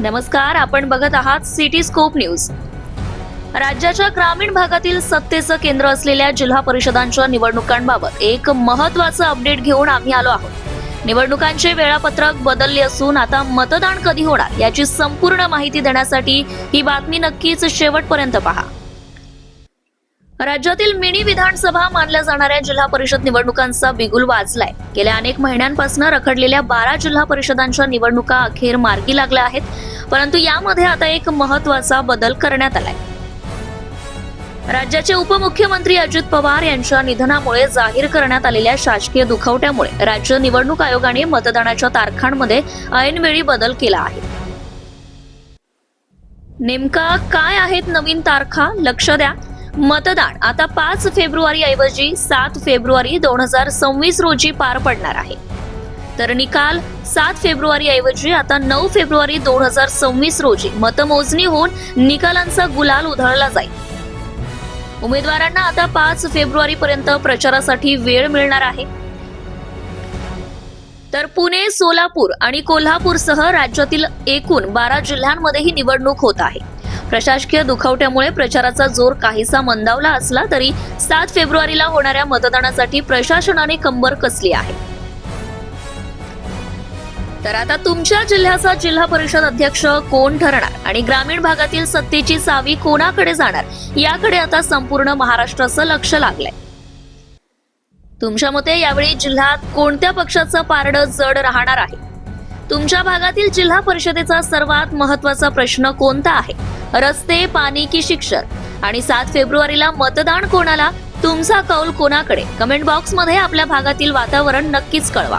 नमस्कार, आपण बघत आहात सिटी स्कोप न्यूज। राज्याच्या ग्रामीण भागातील सत्तेचं केंद्र असलेल्या जिल्हा परिषदांच्या निवडणुकांबाबत एक महत्त्वाचं अपडेट घेऊन आम्ही आलो आहोत। निवडणुकांचे वेळापत्रक बदलले असून आता मतदान कधी होणार याची संपूर्ण माहिती देण्यासाठी ही बातमी नक्कीच शेवटपर्यंत पहा। राज्यातील मिनी विधानसभा मानल्या जाणाऱ्या जिल्हा परिषद निवडणुकांचा बिगुल वाजलाय। गेल्या अनेक महिन्यांपासून रखडलेल्या 12 जिल्हा परिषदांच्या निवडणुका अखेर मार्गी लागल्या आहेत, परंतु यामध्ये आता एक महत्त्वाचा बदल करण्यात आलाय। राज्याचे उपमुख्यमंत्री अजित पवार यांच्या निधनामुळे जाहीर करण्यात आलेल्या शासकीय दुखवट्यामुळे राज्य निवडणूक आयोगाने मतदानाच्या तारखांमध्ये ऐनवेळी बदल केला आहे। नेमका काय आहेत नवीन तारखा? लक्ष द्या। मतदान आता 5 फेब्रुवारी ऐवजी 7 फेब्रुवारी 2026 रोजी पार पडणार आहे। तर निकाल 7 फेब्रुवारी ऐवजी आता 9 फेब्रुवारी 2026 रोजी मतमोजणी होऊन निकालांचा गुलाल उधळला जाईल। उमेदवारांना आता 5 फेब्रुवारी पर्यंत प्रचारासाठी वेळ मिळणार आहे। तर पुणे, सोलापूर आणि कोल्हापूरसह राज्यातील एकूण 12 जिल्ह्यांमध्ये ही निवडणूक होत आहे। प्रशासकीय दुखवट्यामुळे प्रचाराचा जोर काहीसा मंदावला असला तरी 7 फेब्रुवारीला होणाऱ्या मतदानासाठी प्रशासनाने कंबर कसली आहे। तर आता तुमच्या जिल्ह्याचा जिल्हा परिषद अध्यक्ष कोण ठरणार आणि ग्रामीण भागातील सत्तेची चावी कोणाकडे जाणार याकडे आता संपूर्ण महाराष्ट्राचं लक्ष लागलंय। तुमच्या मते यावेळी जिल्ह्यात कोणत्या पक्षाचं पारडं जड राहणार आहे? तुमच्या भागातील जिल्हा परिषदेचा सर्वात महत्त्वाचा प्रश्न कोणता आहे? रस्ते, पाणी की शिक्षण? आणि 7 फेब्रुवारीला मतदान कोणाला? तुमचा कौल कोणाकडे? कमेंट बॉक्समध्ये आपल्या भागातील वातावरण नक्कीच कळवा।